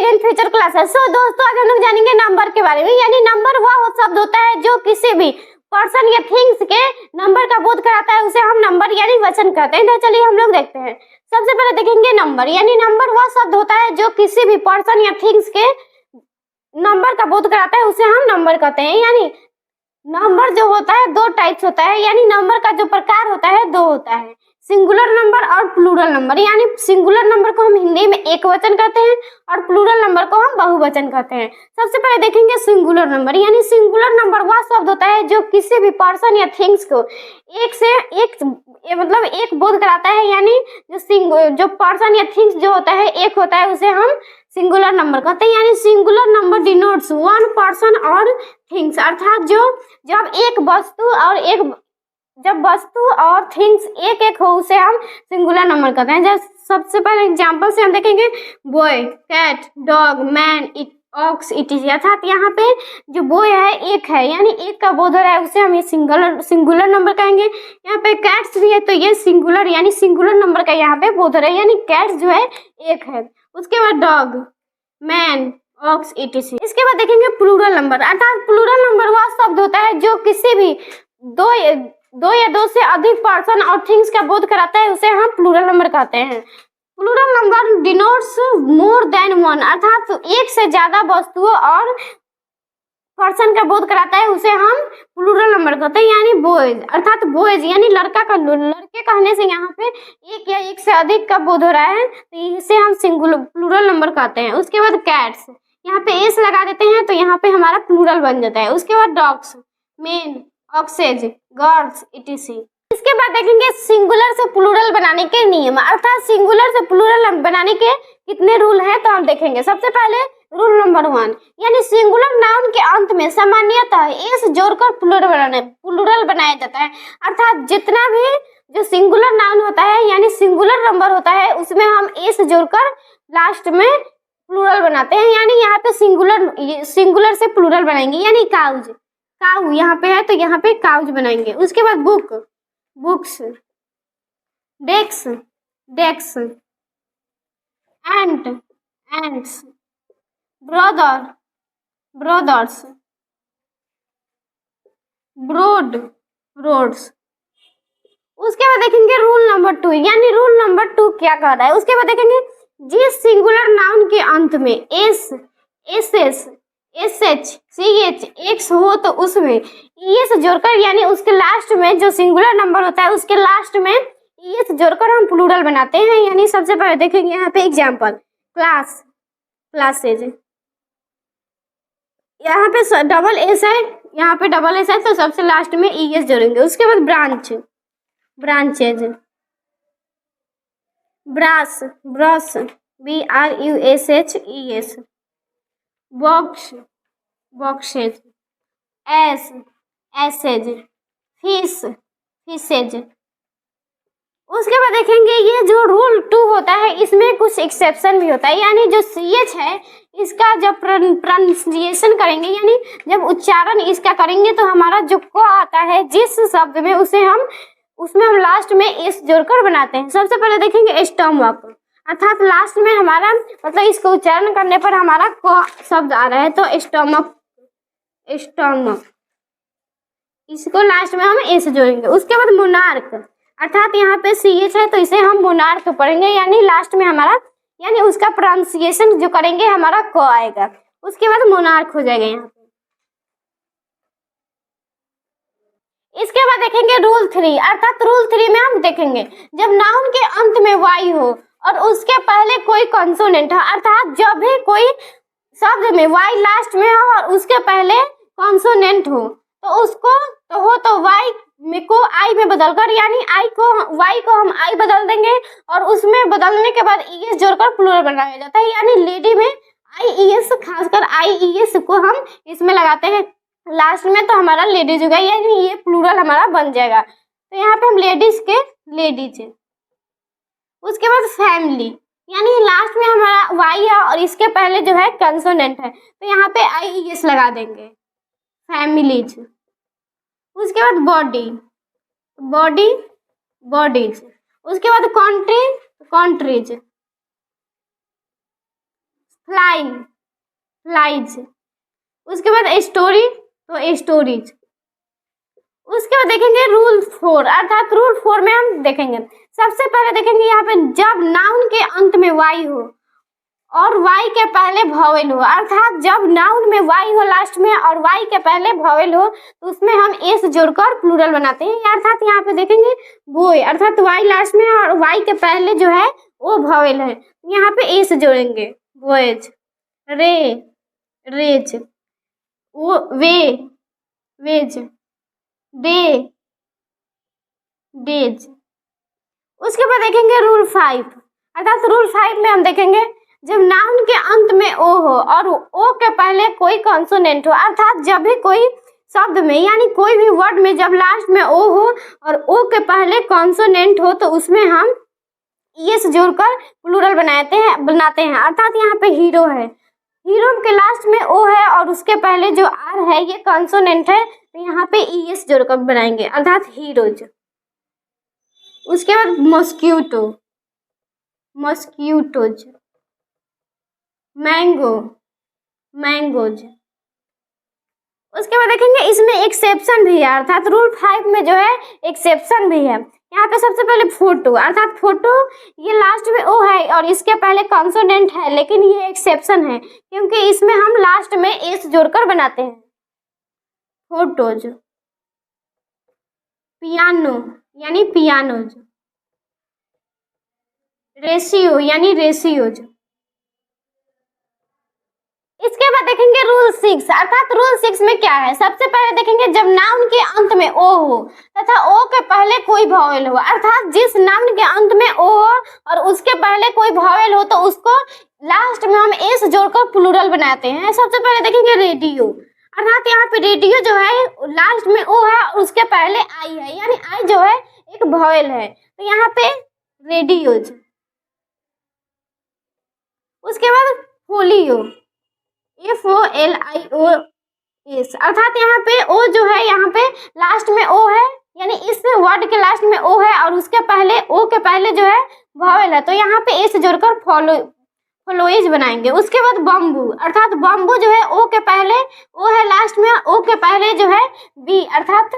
10th future class है। सो दोस्तों आज हम लोग जानेंगे नंबर के बारे में। यानी नंबर वह शब्द होता है जो किसी भी पर्सन या थिंग्स के नंबर का बोध कराता है, उसे हम नंबर यानी वचन कहते हैं। तो चलिए हम लोग देखते हैं। सबसे पहले देखेंगे नंबर। यानी नंबर वह शब्द होता है जो किसी भी पर्सन या थिंग्स के नंबर का बोध कराता है, उसे हम नंबर कहते हैं। यानी नंबर जो होता है दो टाइप्स होता है। यानी नंबर का जो प्रकार होता है दो होता है, सिंगुलर नंबर और प्लूरल नंबर। यानी सिंगुलर नंबर को हम हिंदी में एक वचन कहते हैं और प्लूरल नंबर को हम बहुवचन कहते हैं। सबसे पहले देखेंगे सिंगुलर नंबर। यानी सिंगुलर नंबर वह शब्द होता है जो किसी भी पर्सन या थिंग्स को एक से एक मतलब एक बोध कराता है। यानी जो पर्सन या थिंग्स जो होता है एक होता है, उसे हम सिंगुलर नंबर कहते हैं। यानी singular number denotes one person और थिंग्स, अर्थात जब वस्तु और थिंग्स एक एक हो, उसे हम सिंगुलर नंबर कहते हैं। जब सबसे पहले एग्जांपल से हम देखेंगे boy, cat, dog, man, ox, etc. अर्थात यहाँ पे जो बॉय है एक है, यानी एक का बोध हो रहा है, उसे हम ये सिंगुलर नंबर कहेंगे। यहाँ पे कैट्स भी है तो ये सिंगुलर यानी सिंगुलर नंबर का यहाँ पे बोध हो रहा है, यानी कैट्स जो है एक है। उसके बाद डॉग, मैन, ऑक्स, इटीसी। इसके बाद देखेंगे प्लूरल नंबर। अर्थात प्लूरल नंबर वह शब्द होता है जो किसी भी दो या दो से अधिक पर्सन और थिंग्स का बोध कराता है, उसे हम प्लूरल नंबर कहते हैं। Plural number denotes more than one, अर्थात एक से ज्यादा वस्तुओं और पर्सन का बोध कराता है, उसे हम प्लूरल नंबर कहते हैं। यानी बॉयज, अर्थात बॉयज यानी लड़के कहने से यहाँ पे एक या एक से अधिक का बोध हो रहा है, तो इसे हम प्लूरल नंबर कहते हैं। उसके बाद कैट्स, यहाँ पे एस लगा देते हैं तो यहाँ पे हमारा प्लूरल बन जाता है। उसके बाद डॉग्स, मेन, ऑक्सेज, गर्ल्स, इटीसी। इसके बाद देखेंगे सिंगुलर से प्लूरल बनाने के नियम। अर्थात सिंगुलर से प्लूरल बनाने के कितने रूल हैं तो हम देखेंगे। सबसे पहले रूल नंबर 1, यानी सिंगुलर नाउन के अंत में सामान्यतः एस जोड़कर प्लूरल बनाया जाता है। अर्थात जितना भी जो सिंगुलर नाउन होता है यानी सिंगुलर नंबर होता है, उसमें हम एस जोड़कर लास्ट में प्लूरल बनाते हैं। यानी यहाँ पे सिंगुलर से प्लूरल बनाएंगे। यानी काउज, काउ यहाँ पे है तो यहाँ पे काउज बनाएंगे। उसके बाद बुक, बुक्स, डेक्स, डेक्स, एंट, एंट्स, ब्रदर, ब्रदर्स, ब्रोड, ब्रोड्स। उसके बाद देखेंगे रूल नंबर 2, यानी रूल नंबर 2 क्या कह रहा है। उसके बाद देखेंगे जिस सिंगुलर नाउन के अंत में s, s s, s h, c h, x हो तो उसमें ईएस जोड़कर यानी उसके लास्ट में जो सिंगुलर नंबर होता है उसके लास्ट में ईएस जोड़कर हम प्लूरल बनाते हैं। यानी सबसे पहले देखेंगे यहाँ पे एग्जांपल, क्लास, क्लासेज। यहाँ पे डबल एस है, यहाँ पे डबल एस है तो सबसे लास्ट में ईएस जोड़ेंगे। उसके बाद branch, branches, brass, brush, BRUSHES, box, boxes, ass, asses, fish, fishes. उसके बाद देखेंगे ये जो रूल 2 होता है इसमें कुछ एक्सेप्शन भी होता है। यानी जो CH है इसका जब प्रोनाउंसिएशन करेंगे यानी जब उच्चारण इसका करेंगे तो हमारा जो क आता है जिस शब्द में उसमें हम लास्ट में एस जोड़कर बनाते हैं। सबसे पहले देखेंगे स्टमक, अर्थात लास्ट में हमारा मतलब इसको उच्चारण करने पर हमारा क शब्द आ रहा है तो स्टमक, स्टमक, इसको लास्ट में हम एस जोड़ेंगे। उसके बाद मोनार्क, अर्थात यहाँ पे CH है तो इसे हम मोनार्क पढ़ेंगे, यानी लास्ट में हमारा यानी उसका प्रोनाउंसिएशन जो करेंगे हमारा क आएगा। उसके बाद मोनार्क हो जाएगा यहाँ पे। इसके बाद देखेंगे रूल 3, अर्थात रूल 3 में हम देखेंगे जब नाउन के अंत में वाई हो और उसके पहले कोई कॉन्सोनेंट हो, अर्थात जब भी कोई शब्द में वाई लास्ट में हो और उसके पहले कॉन्सोनेंट हो तो वाई को आई में बदलकर यानी वाई को हम आई बदल देंगे और उसमें बदलने के बाद ईएस जोड़कर प्लूरल बनाया जाता है। यानी लेडी में IES, खासकर IES को हम इसमें लगाते हैं लास्ट में तो हमारा लेडीज होगा, यानी ये प्लूरल हमारा बन जाएगा। तो यहाँ पे हम लेडीज के लेडीज। उसके बाद फैमिली, यानी लास्ट में हमारा वाई है और इसके पहले जो है कंसोनेंट है तो यहाँ पे IES लगा देंगे, फैमिलीज। उसके बाद बॉडी, बॉडी, बॉडीज। उसके बाद कंट्री, कंट्रीज। Fly, flies. उसके बाद स्टोरी, तो स्टोरीज। उसके बाद देखेंगे रूल 4, अर्थात रूल 4 में हम देखेंगे, सबसे पहले देखेंगे यहाँ पे जब नाउन के अंत में वाई हो और वाई के पहले वॉवेल हो, अर्थात जब नाउन में वाई हो लास्ट में और वाई के पहले वॉवेल हो तो उसमें हम एस जोड़कर प्लूरल बनाते हैं। अर्थात यहाँ पे देखेंगे बॉय, अर्थात वाई लास्ट में और वाई के पहले जो है वो वॉवेल है, यहाँ पे एस जोड़ेंगे। बॉयज, रे, रेज, वो, वे, वेज, डे, डेज। उसके बाद देखेंगे रूल 5, अर्थात रूल 5 में हम देखेंगे जब नाउन के अंत में ओ हो और ओ के पहले कोई कॉन्सोनेंट हो, अर्थात जब भी कोई शब्द में यानी कोई भी वर्ड में जब लास्ट में ओ हो और ओ के पहले कॉन्सोनेंट हो तो उसमें हम एस जोड़कर प्लूरल बनाते हैं। अर्थात यहाँ पे हीरो है, हीरो के लास्ट में ओ है और उसके पहले जो आर है ये कॉन्सोनेंट है, तो यहाँ पे एस जोड़कर बनाएंगे, अर्थात हीरोज। उसके बाद मॉस्क्यूटो, मॉस्क्यूटोज, मैंगो, मैंगोज। उसके बाद देखेंगे इसमें एक्सेप्शन भी है, अर्थात रूल 5 में जो है एक्सेप्शन भी है। यहाँ पे सबसे पहले फोटो, अर्थात फोटो ये लास्ट में ओ है और इसके पहले कॉन्सोनेंट है, लेकिन ये एक्सेप्शन है क्योंकि इसमें हम लास्ट में एस जोड़कर बनाते हैं। फोटोज। पियानो यानी पियानोज, रेशियो यानी रेशियोज। इसके बाद देखेंगे रूल 6, अर्थात रूल 6 में क्या है, सबसे पहले देखेंगे जब नाउन के अंत में ओ हो तथा ओ के पहले कोई वॉवेल हो, अर्थात जिस नाउन के अंत में ओ हो और उसके पहले कोई वॉवेल हो तो उसको लास्ट में हम एस जोड़कर प्लूरल बनाते हैं। सबसे पहले देखेंगे रेडियो, अर्थात यहाँ पे रेडियो जो है लास्ट में ओ है और उसके पहले आई है, यानी आई जो है एक वॉवेल है, तो यहाँ पे रेडियोज। उसके बाद फोलियो, FOLIOS, अर्थात यहाँ पे ओ जो है यहाँ पे लास्ट में ओ है, यानी इस वर्ड के लास्ट में ओ है और उसके पहले ओ के पहले जो है वॉवेल है, तो यहाँ पे एस जोड़कर फ्लोइज बनाएंगे। उसके बाद बम्बू, अर्थात बम्बू जो है ओ के पहले ओ है लास्ट में, ओ के पहले जो है बी, अर्थात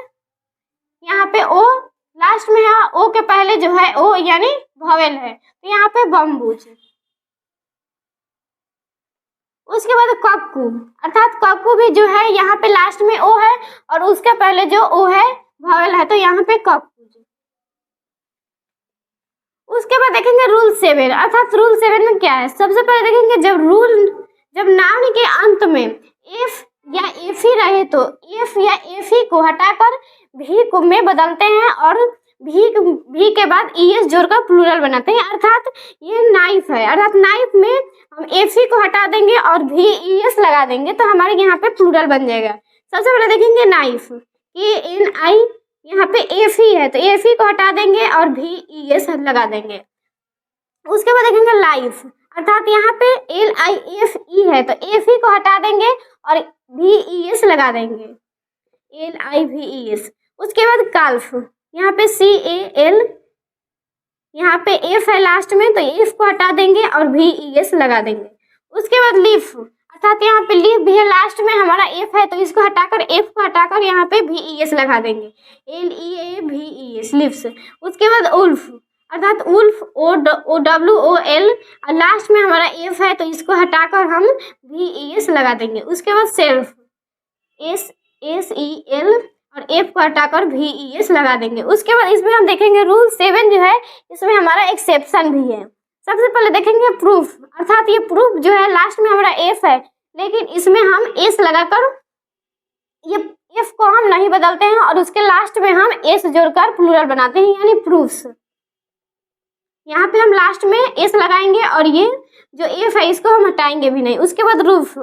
यहाँ पे ओ लास्ट में है, ओ के पहले जो है ओ यानी वॉवेल है, तो यहाँ पे बम्बूज। उसके बाद कक्कू, अर्थात कक्कू भी जो है यहाँ पे लास्ट में ओ है और उसके पहले जो ओ है वॉवेल है, तो यहाँ पे कक्कू। उसके बाद देखेंगे रूल 7, अर्थात रूल 7 में क्या है, सबसे पहले देखेंगे जब नाउन के अंत में एफ या एफ ही रहे तो एफ या एफ ही को हटाकर भी को में बदलते हैं और भी के बाद ईएस जोड़कर प्लूरल बनाते हैं। अर्थात ये नाइफ है, अर्थात नाइफ में हम एफ ही को हटा देंगे और भी ईएस लगा देंगे तो हमारे यहाँ पे प्लूरल बन जाएगा। सबसे पहले देखेंगे नाइफ, ANI, यहाँ पे एफ ही है तो एफ ही को हटा देंगे और भी ईएस लगा देंगे। उसके बाद देखेंगे लाइफ, अर्थात यहाँ पे LIFE है तो एफ ही को हटा देंगे और भी ईएस लगा देंगे, LIVES। उसके बाद काल्फ, यहाँ पे CAL, यहाँ पे एफ है लास्ट में तो एफ को हटा देंगे और भी ईएस लगा देंगे। उसके बाद लीफ, अर्थात यहाँ पे लीफ भी है लास्ट में हमारा एफ है तो इसको हटाकर एफ को हटाकर यहाँ पे भी ईएस लगा देंगे, LEAVES, लिव्स। उसके बाद उल्फ, अर्थात उल्फ OWOL और लास्ट में हमारा एफ है तो इसको हटाकर हम भी ईएस लगा देंगे। उसके बाद सेल्फ, SEL और एफ को हटाकर भी ईएस लगा देंगे। उसके बाद इसमें हम देखेंगे रूल 7 जो है इसमें हमारा एक्सेप्शन भी है। सबसे पहले देखेंगे प्रूफ, अर्थात ये प्रूफ जो है लास्ट में हमारा एफ है लेकिन इसमें हम एस लगाकर ये एफ को हम नहीं बदलते हैं और उसके लास्ट में हम एस जोड़कर प्लूरल बनाते हैं यानी प्रूफ्स। यहाँ पे हम लास्ट में एस लगाएंगे और ये जो एफ है इसको हम हटाएंगे भी नहीं। उसके बाद रूफ,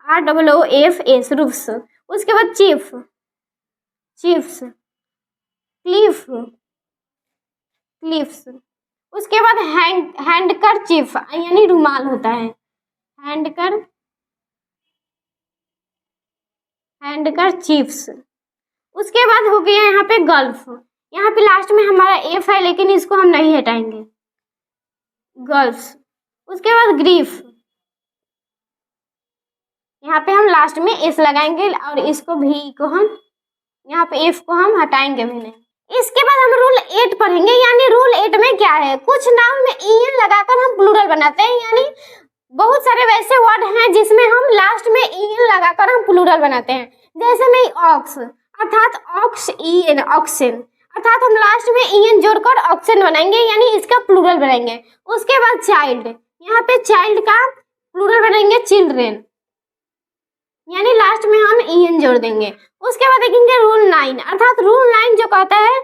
ROOFS, रूफ्स। उसके बाद चीफ, चीफ्स, क्लीफ, क्लीफ्स। उसके बाद हैंडकर चीफ यानी रुमाल होता है, हैंडकर चीफ्स। उसके बाद हो गया यहाँ पे गल्फ, यहाँ पे लास्ट में हमारा एफ है लेकिन इसको हम नहीं हटाएंगे, गल्फ्स। उसके बाद ग्रीफ, यहाँ पे हम लास्ट में एस लगाएंगे और इसको भी को हम यहाँ पे एफ को हम हटाएंगे भी नहीं। इसके बाद हम रूल 8 पढ़ेंगे। यानी रूल 8 में क्या है, कुछ नाउन में ईएन लगाकर हम प्लूरल बनाते हैं। यानी बहुत सारे वैसे वर्ड हैं जिसमें हम लास्ट में ईएन लगाकर हम प्लूरल बनाते हैं। जैसे में ऑक्स अर्थात ऑक्स ईएन ऑक्सन, अर्थात हम लास्ट में ईएन जोड़कर ऑक्सन बनाएंगे, यानी इसका प्लूरल बनाएंगे। उसके बाद चाइल्ड, यहाँ पे चाइल्ड का प्लूरल बनाएंगे चिल्ड्रेन, यानी लास्ट में हम ईएन जोड़ देंगे। उसके बाद देखेंगे रूल 9, अर्थात रूल 9 जो कहता है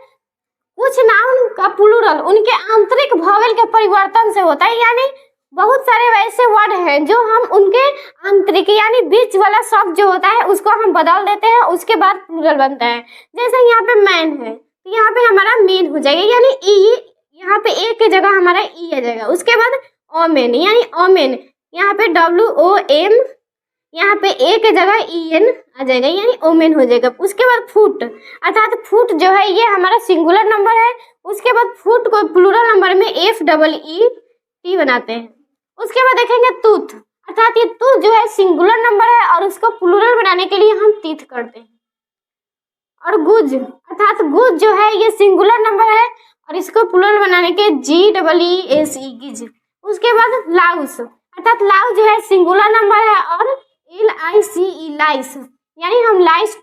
कुछ नाउन का प्लूरल उनके आंतरिक वॉवेल के परिवर्तन से होता है। यानी बहुत सारे वैसे वर्ड हैं जो हम उनके आंतरिक यानी बीच वाला शब्द जो होता है उसको हम बदल देते हैं, उसके बाद प्लूरल बनता है। जैसे यहाँ पे मैन है तो यहाँ पे हमारा मेन हो जाएगा, यानी ई, यहाँ पे ए की जगह हमारा ई आ जाएगा। उसके बाद ओमेन, यानी ओमेन यहाँ पे WOM, यहाँ पे ए के जगह EN आ जाएगा, यानी ओमेन हो जाएगा। उसके बाद फुट, अर्थात फुट जो है ये हमारा सिंगुलर नंबर है। उसके बाद फुट को प्लूरल नंबर में FEET बनाते हैं। उसके बाद देखेंगे टूथ, अर्थात ये टूथ जो है सिंगुलर नंबर है और उसको प्लूरल बनाने के लिए हम टीथ करते हैं। और गुज, अर्थात गुज जो है ये सिंगुलर नंबर है और इसको प्लूरल बनाने के GEESE गिज। उसके बाद लाउस, अर्थात लाउस जो है सिंगुलर नंबर है और LICE लाइस, यानी हम लाइस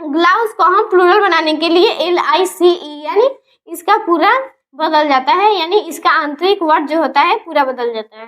ग्लाउस को हम प्लूरल बनाने के लिए LICE, यानी इसका पूरा बदल जाता है, यानी इसका आंतरिक वर्ड जो होता है पूरा बदल जाता है।